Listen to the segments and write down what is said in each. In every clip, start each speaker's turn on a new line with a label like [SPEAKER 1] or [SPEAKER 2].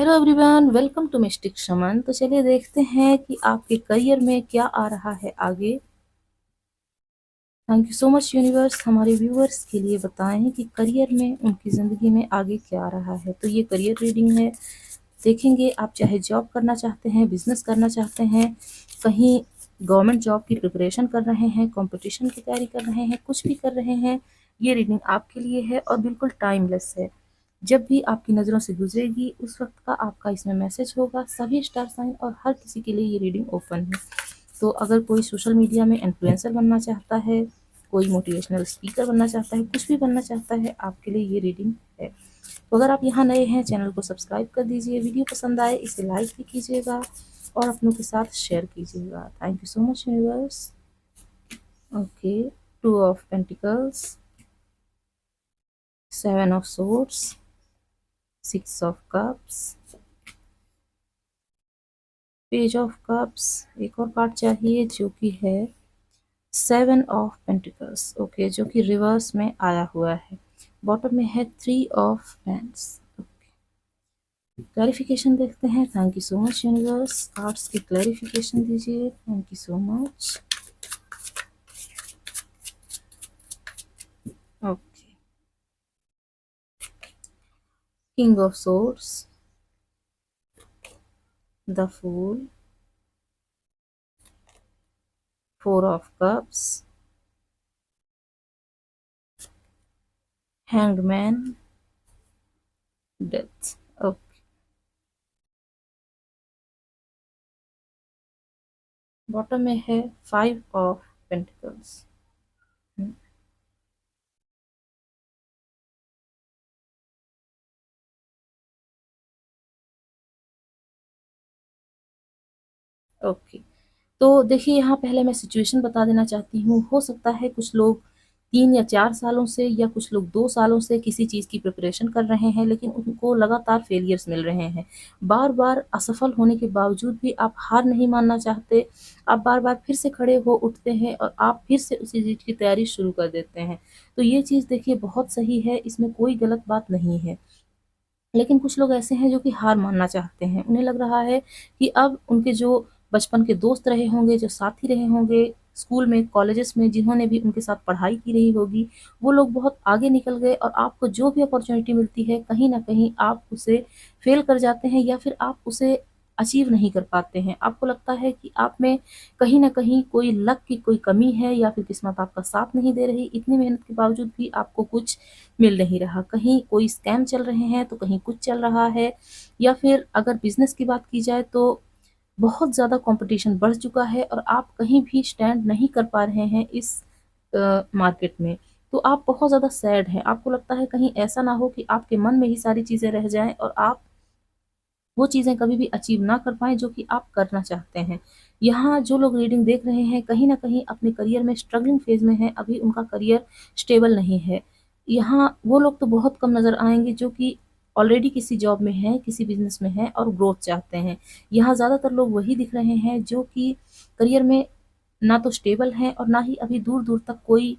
[SPEAKER 1] Hello everyone, welcome to Mystic Shaman. तो चलिए देखते हैं कि आपके करियर में क्या आ रहा है आगे। Thank you so much universe, हमारे व्यूअर्स के लिए बताएं कि करियर में उनकी ज़िंदगी में आगे क्या आ रहा है। तो ये करियर रीडिंग है। देखेंगे आप चाहे जॉब करना चाहते हैं, बिजनेस करना चाहते हैं, कहीं गवर्नमेंट जॉब की प्रिपरेशन कर रहे हैं, कंपटीशन की तैयारी कर रहे हैं, कुछ भी कर रहे हैं, ये रीडिंग आपके लिए है और बिल्कुल टाइमलेस है। जब भी आपकी नज़रों से गुजरेगी उस वक्त का आपका इसमें मैसेज होगा। सभी स्टार साइन और हर किसी के लिए ये रीडिंग ओपन है। तो अगर कोई सोशल मीडिया में इन्फ्लुएंसर बनना चाहता है, कोई मोटिवेशनल स्पीकर बनना चाहता है, कुछ भी बनना चाहता है, आपके लिए ये रीडिंग है। तो अगर आप यहाँ नए हैं, चैनल को सब्सक्राइब कर दीजिए, वीडियो पसंद आए इसे लाइक भी कीजिएगा और अपनों के साथ शेयर कीजिएगा। Thank you so much universe. Okay, 2 of pentacles, 7 of swords, 6 of cups, page of cups. एक और कार्ड चाहिए जो कि है 7 ऑफ पेंटिकल्स। ओके, जो कि रिवर्स में आया हुआ है। बॉटम में है 3 ऑफ पेंट्स। क्लैरिफिकेशन देखते हैं। Thank you so much universe, cards की क्लैरिफिकेशन दीजिए। Thank you so much. Okay, king of swords, the fool, 4 of cups, hanged man, death. Okay, bottom में है 5 ऑफ पेंटिकल्स। ओके, तो देखिए यहाँ पहले मैं सिचुएशन बता देना चाहती हूँ। हो सकता है कुछ लोग 3 या 4 सालों से या कुछ लोग 2 सालों से किसी चीज़ की प्रिपरेशन कर रहे हैं, लेकिन उनको लगातार फेलियर्स मिल रहे हैं। बार बार असफल होने के बावजूद भी आप हार नहीं मानना चाहते। आप बार बार फिर से खड़े हो उठते हैं और आप फिर से उसी चीज़ की तैयारी शुरू कर देते हैं। तो ये चीज़ देखिए बहुत सही है, इसमें कोई गलत बात नहीं है। लेकिन कुछ लोग ऐसे हैं जो कि हार मानना चाहते हैं। उन्हें लग रहा है कि अब उनके जो बचपन के दोस्त रहे होंगे, जो साथी रहे होंगे स्कूल में, कॉलेजेस में, जिन्होंने भी उनके साथ पढ़ाई की रही होगी, वो लोग बहुत आगे निकल गए और आपको जो भी अपॉर्च्युनिटी मिलती है, कहीं न कहीं आप उसे फ़ेल कर जाते हैं या फिर आप उसे अचीव नहीं कर पाते हैं। आपको लगता है कि आप में कहीं न कहीं कोई लक की कोई कमी है या फिर किस्मत आपका साथ नहीं दे रही। इतनी मेहनत के बावजूद भी आपको कुछ मिल नहीं रहा। कहीं कोई स्कैम चल रहे हैं तो कहीं कुछ चल रहा है, या फिर अगर बिज़नेस की बात की जाए तो बहुत ज़्यादा कॉम्पिटिशन बढ़ चुका है और आप कहीं भी स्टैंड नहीं कर पा रहे हैं इस मार्केट में। तो आप बहुत ज़्यादा सैड हैं। आपको लगता है कहीं ऐसा ना हो कि आपके मन में ही सारी चीज़ें रह जाएँ और आप वो चीज़ें कभी भी अचीव ना कर पाएँ जो कि आप करना चाहते हैं। यहाँ जो लोग रीडिंग देख रहे हैं, कहीं न कहीं अपने करियर में स्ट्रगलिंग फ़ेज़ में हैं, अभी उनका करियर स्टेबल नहीं है। यहाँ वो लोग तो बहुत कम नज़र आएँगे जो कि ऑलरेडी किसी जॉब में हैं, किसी बिज़नेस में हैं और ग्रोथ चाहते हैं। यहाँ ज़्यादातर लोग वही दिख रहे हैं जो कि करियर में ना तो स्टेबल हैं और ना ही अभी दूर-दूर तक कोई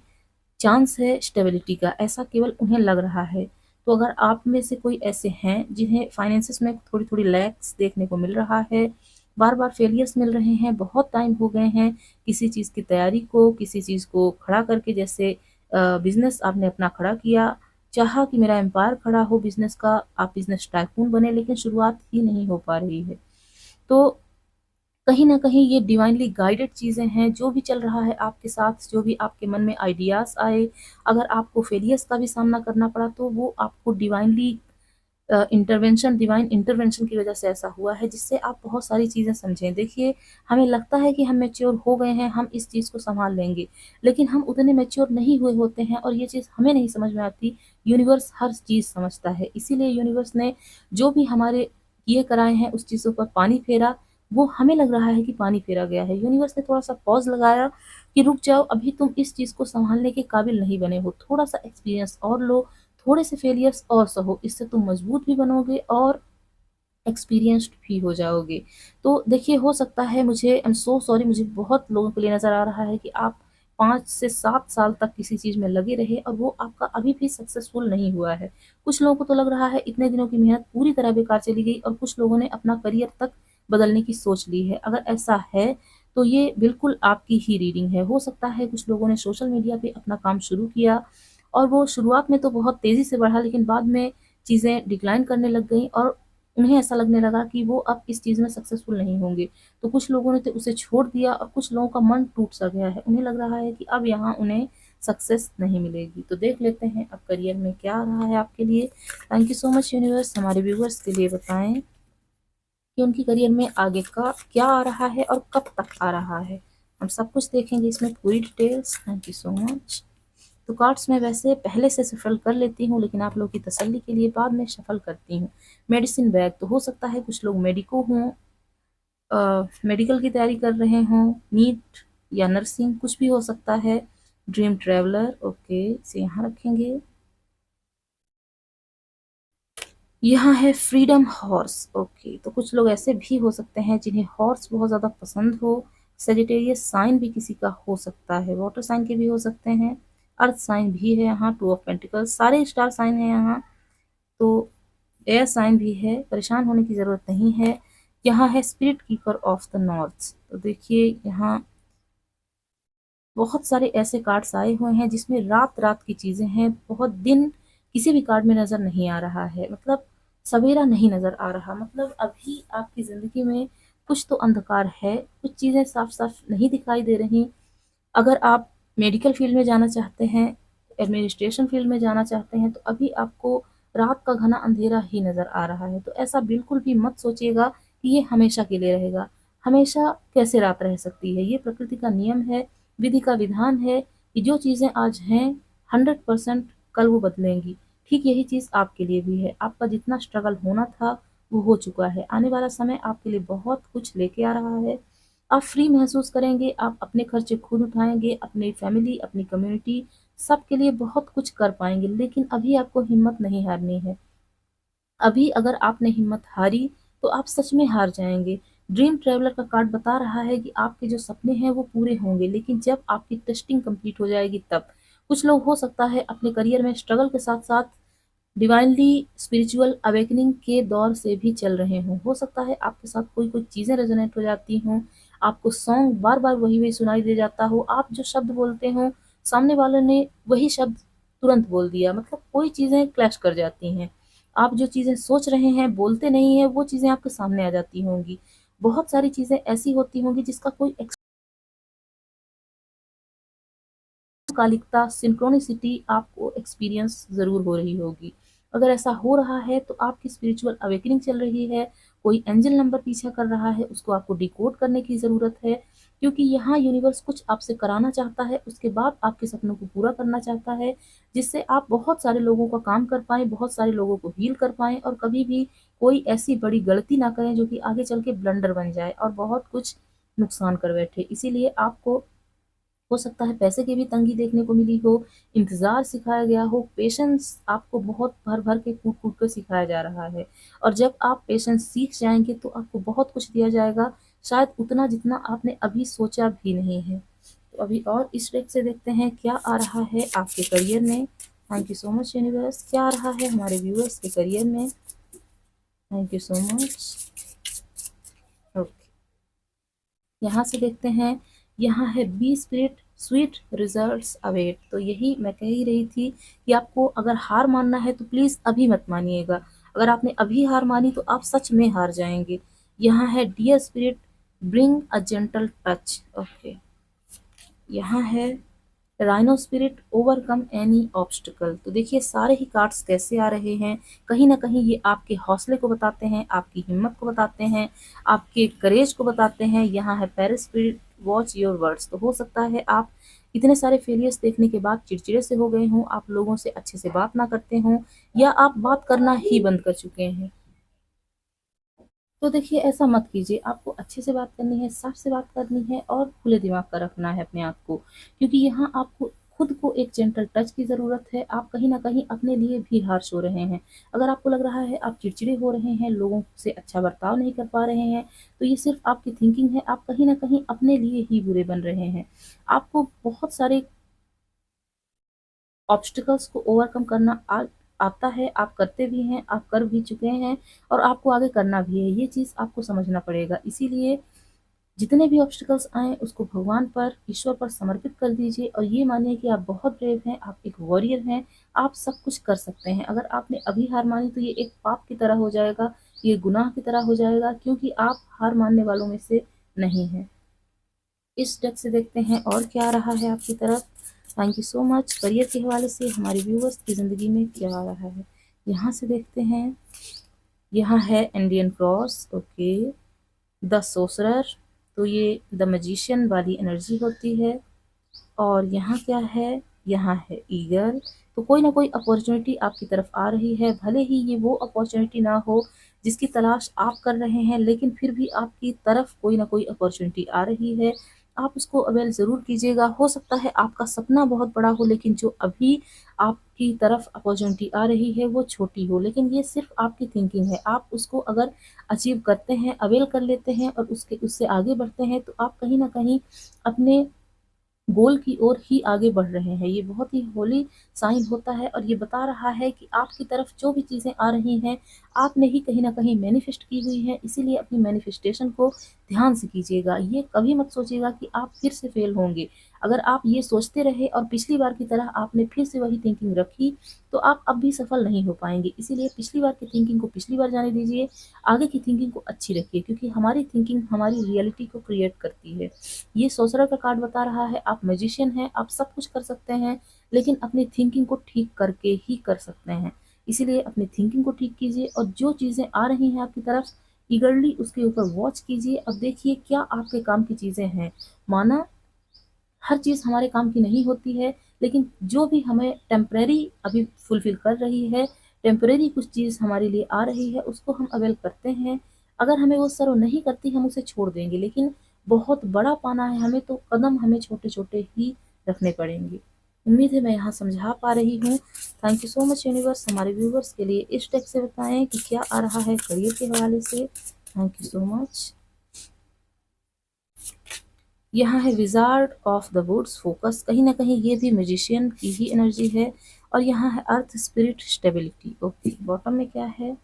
[SPEAKER 1] चांस है स्टेबिलिटी का, ऐसा केवल उन्हें लग रहा है। तो अगर आप में से कोई ऐसे हैं जिन्हें फाइनेंसेस में थोड़ी-थोड़ी लैक्स देखने को मिल रहा है, बार-बार फेलियर्स मिल रहे हैं, बहुत टाइम हो गए हैं किसी चीज़ की तैयारी को, किसी चीज़ को खड़ा करके, जैसे बिज़नेस आपने अपना खड़ा किया, चाहा कि मेरा एम्पायर खड़ा हो बिज़नेस का, आप बिज़नेस टाइकून बने, लेकिन शुरुआत ही नहीं हो पा रही है। तो कहीं न कहीं ये डिवाइनली गाइडेड चीज़ें हैं, जो भी चल रहा है आपके साथ, जो भी आपके मन में आइडियाज़ आए, अगर आपको फेलियर्स का भी सामना करना पड़ा, तो वो आपको डिवाइनली डिवाइन इंटरवेंशन की वज़ह से ऐसा हुआ है, जिससे आप बहुत सारी चीज़ें समझें। देखिए, हमें लगता है कि हम मैच्योर हो गए हैं, हम इस चीज़ को सँभाल लेंगे, लेकिन हम उतने मैच्योर नहीं हुए होते हैं और ये चीज़ हमें नहीं समझ में आती। यूनिवर्स हर चीज़ समझता है, इसीलिए यूनिवर्स ने जो भी हमारे किए कराए हैं, उस चीज़ों पर पानी फेरा। वो हमें लग रहा है कि पानी फेरा गया है। यूनिवर्स ने थोड़ा-सा पॉज़ लगाया कि रुक जाओ, अभी तुम इस चीज़ को सँभालने के काबिल नहीं बने हो, थोड़ा-सा एक्सपीरियंस और लो, थोड़े से फेलियर्स और सहो, इससे तुम मजबूत भी बनोगे और एक्सपीरियंस्ड भी हो जाओगे। तो देखिए, हो सकता है, मुझे आई एम सो सॉरी, मुझे बहुत लोगों के लिए नज़र आ रहा है कि आप 5 से 7 साल तक किसी चीज़ में लगे रहे और वो आपका अभी भी सक्सेसफुल नहीं हुआ है। कुछ लोगों को तो लग रहा है इतने दिनों की मेहनत पूरी तरह बेकार चली गई और कुछ लोगों ने अपना करियर तक बदलने की सोच ली है। अगर ऐसा है तो ये बिल्कुल आपकी ही रीडिंग है। हो सकता है कुछ लोगों ने सोशल मीडिया पे अपना काम शुरू किया और वो शुरुआत में तो बहुत तेज़ी से बढ़ा, लेकिन बाद में चीज़ें डिक्लाइन करने लग गईं और उन्हें ऐसा लगने लगा कि वो अब इस चीज़ में सक्सेसफुल नहीं होंगे। तो कुछ लोगों ने तो उसे छोड़ दिया और कुछ लोगों का मन टूट-सा गया है। उन्हें लग रहा है कि अब यहाँ उन्हें सक्सेस नहीं मिलेगी। तो देख लेते हैं अब करियर में क्या आ रहा है आपके लिए। Thank you so much universe, हमारे व्यूअर्स के लिए बताएँ कि उनके करियर में आगे का क्या आ रहा है और कब तक आ रहा है। हम सब कुछ देखेंगे इसमें पूरी details. Thank you so much. तो कार्ड्स मैं वैसे पहले से शफल कर लेती हूँ, लेकिन आप लोगों की तसल्ली के लिए बाद में शफल करती हूँ। मेडिसिन बैग, तो हो सकता है कुछ लोग मेडिकल की तैयारी कर रहे हों, नीट या नर्सिंग कुछ भी हो सकता है। ड्रीम ट्रैवलर, ओके, इसे यहाँ रखेंगे। यहाँ है फ्रीडम हॉर्स, ओके, तो कुछ लोग ऐसे भी हो सकते हैं जिन्हें हॉर्स बहुत ज़्यादा पसंद हो। सेजिटेरियस साइन भी किसी का हो सकता है, वाटर साइन के भी हो सकते हैं, अर्थ साइन भी है यहाँ, टू ऑफ पेंटिकल्स, सारे स्टार साइन है यहाँ। तो एयर साइन भी है, परेशान होने की ज़रूरत नहीं है। यहाँ है spirit keeper of the north, तो देखिए यहाँ बहुत सारे ऐसे कार्ड्स आए हुए हैं जिसमें रात-रात की चीज़ें हैं, बहुत दिन किसी भी कार्ड में नज़र नहीं आ रहा है, मतलब सवेरा नहीं नज़र आ रहा, मतलब अभी आपकी ज़िंदगी में कुछ तो अंधकार है, कुछ चीज़ें साफ-साफ नहीं दिखाई दे रहीं। अगर आप मेडिकल फील्ड में जाना चाहते हैं, एडमिनिस्ट्रेशन फील्ड में जाना चाहते हैं, तो अभी आपको रात का घना अंधेरा ही नज़र आ रहा है। तो ऐसा बिल्कुल भी मत सोचिएगा कि ये हमेशा के लिए रहेगा। हमेशा कैसे रात रह सकती है? ये प्रकृति का नियम है, विधि का विधान है कि जो चीज़ें आज हैं 100% कल वो बदलेंगी। ठीक यही चीज़ आपके लिए भी है। आपका जितना स्ट्रगल होना था, वो हो चुका है। आने वाला समय आपके लिए बहुत कुछ लेके आ रहा है। आप फ्री महसूस करेंगे, आप अपने खर्चे खुद उठाएँगे, अपनी फैमिली, अपनी कम्युनिटी सबके लिए बहुत कुछ कर पाएँगे, लेकिन अभी आपको हिम्मत नहीं हारनी है। अभी अगर आपने हिम्मत हारी, तो आप सच में हार जाएँगे। ड्रीम ट्रैवलर का कार्ड बता रहा है कि आपके जो सपने हैं वो पूरे होंगे, लेकिन जब आपकी टेस्टिंग कंप्लीट हो जाएगी तब। कुछ लोग हो सकता है अपने करियर में स्ट्रगल के साथ-साथ डिवाइनली स्पिरिचुअल अवेकनिंग के दौर से भी चल रहे हों। हो सकता है आपके साथ कोई-कोई चीज़ें रेज़ोनेट हो जाती हों, आपको सॉन्ग बार-बार वही-वही सुनाई दे जाता हो, आप जो शब्द बोलते हों, सामने वाले ने वही शब्द तुरंत बोल दिया, मतलब कोई चीज़ें क्लैश कर जाती हैं। आप जो चीज़ें सोच रहे हैं, बोलते नहीं हैं, वो चीज़ें आपके सामने आ जाती होंगी। बहुत सारी चीज़ें ऐसी होती होंगी जिसका कोई कालिकता, सिंक्रोनिसिटी आपको एक्सपीरियंस ज़रूर हो रही होगी। अगर ऐसा हो रहा है तो आपकी स्पिरिचुअल अवेकनिंग चल रही है, कोई एंजल नंबर पीछा कर रहा है, उसको आपको डिकोड करने की ज़रूरत है, क्योंकि यहाँ यूनिवर्स कुछ आपसे कराना चाहता है, उसके बाद आपके सपनों को पूरा करना चाहता है, जिससे आप बहुत सारे लोगों का काम कर पाएँ, बहुत सारे लोगों को हील कर पाएँ और कभी भी कोई ऐसी बड़ी गलती ना करें जो कि आगे चल के ब्लंडर बन जाए और बहुत कुछ नुकसान कर बैठे। इसीलिए आपको हो सकता है पैसे की भी तंगी देखने को मिली हो, इंतज़ार सिखाया गया हो, पेशेंस आपको बहुत भर-भर के, कूट-कूट कर सिखाया जा रहा है और जब आप पेशेंस सीख जाएँगे तो आपको बहुत कुछ दिया जाएगा, शायद उतना जितना आपने अभी सोचा भी नहीं है। तो अभी और इस डेक से देखते हैं क्या आ रहा है आपके करियर में। Thank you so much universe, क्या आ रहा है हमारे व्यूअर्स के करियर में? Thank you so much. Okay, यहाँ से देखते हैं, यहाँ है bee spirit sweet results await, तो यही मैं कह ही रही थी कि आपको अगर हार मानना है तो प्लीज़ अभी मत मानिएगा। अगर आपने अभी हार मानी तो आप सच में हार जाएँगे। यहाँ है deer spirit bring a gentle touch, okay. यहाँ है rhino spirit overcome any obstacle, तो देखिए सारे ही कार्ड्स कैसे आ रहे हैं, कहीं ना कहीं ये आपके हौसले को बताते हैं, आपकी हिम्मत को बताते हैं, आपके करेज को बताते हैं। यहाँ है Paris spirit watch your words, तो हो सकता है आप इतने सारे फेलियर्स देखने के बाद चिड़चिड़े से हो गए हों, आप लोगों से अच्छे से बात ना करते हों या आप बात करना ही बंद कर चुके हैं। तो देखिए ऐसा मत कीजिए, आपको अच्छे से बात करनी है, साफ से बात करनी है और खुले दिमाग का रखना है अपने आप को, क्योंकि यहाँ आपको खुद को एक जेंटल टच की ज़रूरत है। आप कहीं न कहीं अपने लिए भी हार्श हो रहे हैं। अगर आपको लग रहा है आप चिड़चिड़े हो रहे हैं, लोगों से अच्छा बर्ताव नहीं कर पा रहे हैं, तो ये सिर्फ़ आपकी थिंकिंग है, आप कहीं न कहीं अपने लिए ही बुरे बन रहे हैं। आपको बहुत सारे ऑब्स्टिकल्स को ओवरकम करना आता है, आप करते भी हैं, आप कर भी चुके हैं और आपको आगे करना भी है। ये चीज़ आपको समझना पड़ेगा। इसीलिए जितने भी ऑब्स्टिकल्स आएँ उसको भगवान पर, ईश्वर पर समर्पित कर दीजिए और ये मानिए कि आप बहुत ब्रेव हैं, आप एक वॉरियर हैं, आप सब कुछ कर सकते हैं। अगर आपने अभी हार मानी तो ये एक पाप की तरह हो जाएगा, ये गुनाह की तरह हो जाएगा, क्योंकि आप हार मानने वालों में से नहीं हैं। इस डेक से देखते हैं और क्या आ रहा है आपकी तरफ। Thank you so much. Career के हवाले से हमारे व्यूवर्स की ज़िंदगी में क्या आ रहा है, यहाँ से देखते हैं। यहाँ है इंडियन क्रॉस, ओके, द सोसरर, तो ये द मैजिशियन वाली एनर्जी होती है। और यहाँ क्या है, यहाँ है ईगल। तो कोई ना कोई अपॉर्चुनिटी आपकी तरफ आ रही है, भले ही ये वो अपॉर्चुनिटी ना हो जिसकी तलाश आप कर रहे हैं, लेकिन फिर भी आपकी तरफ कोई ना कोई अपॉर्चुनिटी आ रही है। आप उसको अवेल ज़रूर कीजिएगा। हो सकता है आपका सपना बहुत बड़ा हो, लेकिन जो अभी आपकी तरफ अपॉर्चुनिटी आ रही है वो छोटी हो, लेकिन ये सिर्फ आपकी थिंकिंग है। आप उसको अगर अचीव करते हैं, अवेल कर लेते हैं और उससे आगे बढ़ते हैं, तो आप कहीं ना कहीं अपने गोल की ओर ही आगे बढ़ रहे हैं। ये बहुत ही होली साइन होता है और ये बता रहा है कि आपकी तरफ जो भी चीज़ें आ रही हैं, आपने ही कहीं न कहीं मैनिफेस्ट की हुई हैं। इसीलिए अपनी मैनिफेस्टेशन को ध्यान से कीजिएगा। ये कभी मत सोचिएगा कि आप फिर से फेल होंगे। अगर आप ये सोचते रहे और पिछली बार की तरह आपने फिर से वही थिंकिंग रखी, तो आप अब भी सफल नहीं हो पाएँगे। इसीलिए पिछली बार की थिंकिंग को पिछली बार जाने दीजिए, आगे की थिंकिंग को अच्छी रखिए, क्योंकि हमारी थिंकिंग हमारी रियलिटी को क्रिएट करती है। ये सोसरा का कार्ड बता रहा है आप मैजिशियन हैं, आप सब कुछ कर सकते हैं, लेकिन अपनी थिंकिंग को ठीक करके ही कर सकते हैं। इसीलिए अपनी थिंकिंग को ठीक कीजिए और जो चीज़ें आ रही हैं आपकी तरफ, ईगरली उसके ऊपर वॉच कीजिए। अब देखिए क्या आपके काम की चीज़ें हैं। माना हर चीज़ हमारे काम की नहीं होती है, लेकिन जो भी हमें टेम्परेरी अभी फुलफ़िल कर रही है, टेम्परेरी कुछ चीज़ हमारे लिए आ रही है, उसको हम अवेल करते हैं। अगर हमें वो सर्व नहीं करती, हम उसे छोड़ देंगे, लेकिन बहुत बड़ा पाना है हमें, तो कदम हमें छोटे-छोटे ही रखने पड़ेंगे। उम्मीद है मैं यहाँ समझा पा रही हूँ। Thank you so much universe. हमारे व्यूवर्स के लिए इस डेक से बताएँ कि क्या आ रहा है करियर के हवाले से। Thank you so much. यहाँ है wizard of the woods focus, कहीं ना कहीं ये भी म्यूजिशियन की ही एनर्जी है। और यहाँ है अर्थ स्पिरिट स्टेबिलिटी, ओके। बॉटम में क्या है,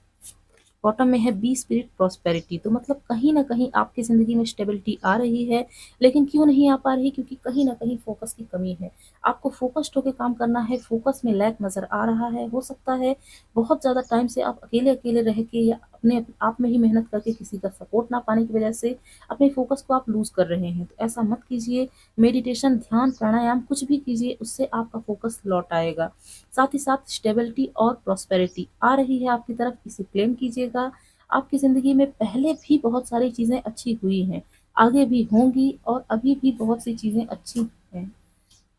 [SPEAKER 1] बॉटम में है बी स्पिरिट प्रॉस्पेरिटी। तो मतलब कहीं ना कहीं आपकी ज़िंदगी में स्टेबिलिटी आ रही है, लेकिन क्यों नहीं आ पा रही, क्योंकि कहीं ना कहीं फोकस की कमी है। आपको फोकस्ड होकर काम करना है, फोकस में लैक नज़र आ रहा है। हो सकता है बहुत ज़्यादा टाइम से आप अकेले अकेले रह के या अपने आप में ही मेहनत करके किसी का सपोर्ट ना पाने की वजह से अपने फोकस को आप लूज़ कर रहे हैं। तो ऐसा मत कीजिए। मेडिटेशन, ध्यान, प्राणायाम कुछ भी कीजिए, उससे आपका फोकस लौट आएगा। साथ ही साथ स्टेबिलिटी और प्रॉस्पेरिटी आ रही है आपकी तरफ, इसे क्लेम कीजिएगा। आपकी ज़िंदगी में पहले भी बहुत सारी चीज़ें अच्छी हुई हैं, आगे भी होंगी और अभी भी बहुत सी चीज़ें अच्छी हैं।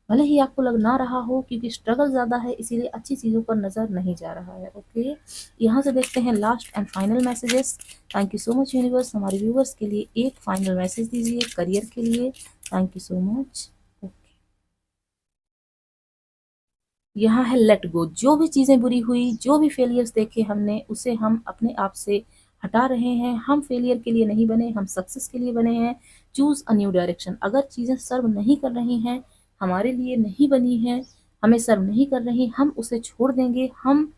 [SPEAKER 1] भले ही आपको लग ना रहा हो, क्योंकि स्ट्रगल ज़्यादा है, इसीलिए अच्छी चीज़ों पर नज़र नहीं जा रहा है, ओके। यहाँ से देखते हैं last and final messages. Thank you so much universe. हमारे व्यूवर्स के लिए एक फाइनल मैसेज दीजिए करियर के लिए। Thank you so much. यहाँ है लेट गो। जो भी चीज़ें बुरी हुई, जो भी फेलियर्स देखे हमने, उसे हम अपने आप से हटा रहे हैं। हम फेलियर के लिए नहीं बने, हम सक्सेस के लिए बने हैं। Choose a new direction. अगर चीज़ें सर्व नहीं कर रही हैं, हमारे लिए नहीं बनी हैं, हमें सर्व नहीं कर रही, हम उसे छोड़ देंगे। हम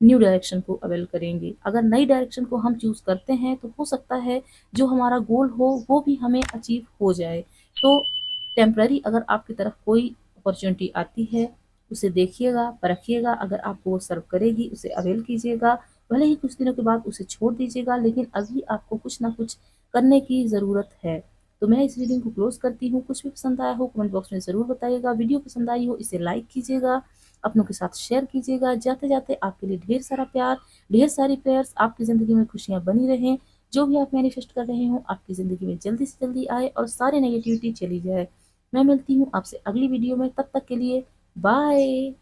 [SPEAKER 1] न्यू डायरेक्शन को अवेल करेंगे। अगर नई डायरेक्शन को हम चूज़ करते हैं, तो हो सकता है जो हमारा गोल हो वो भी हमें अचीव हो जाए। तो टेम्पररी अगर आपकी तरफ कोई अपॉर्चुनिटी आती है, उसे देखिएगा, परखिएगा। अगर आपको वो सर्व करेगी, उसे अवेल कीजिएगा। भले ही कुछ दिनों के बाद उसे छोड़ दीजिएगा, लेकिन अभी आपको कुछ ना कुछ करने की ज़रूरत है। तो मैं इस रीडिंग को क्लोज करती हूँ। कुछ भी पसंद आया हो कमेंट बॉक्स में ज़रूर बताइएगा। वीडियो पसंद आई हो इसे लाइक कीजिएगा, अपनों के साथ शेयर कीजिएगा। जाते जाते आपके लिए ढेर सारा प्यार, ढेर सारी प्रेयर्स। आपकी ज़िंदगी में खुशियाँ बनी रहें। जो भी आप मैनिफेस्ट कर रहे हो आपकी ज़िंदगी में जल्दी से जल्दी आए और सारी नेगेटिविटी चली जाए। मैं मिलती हूँ आपसे अगली वीडियो में, तब तक के लिए बाय।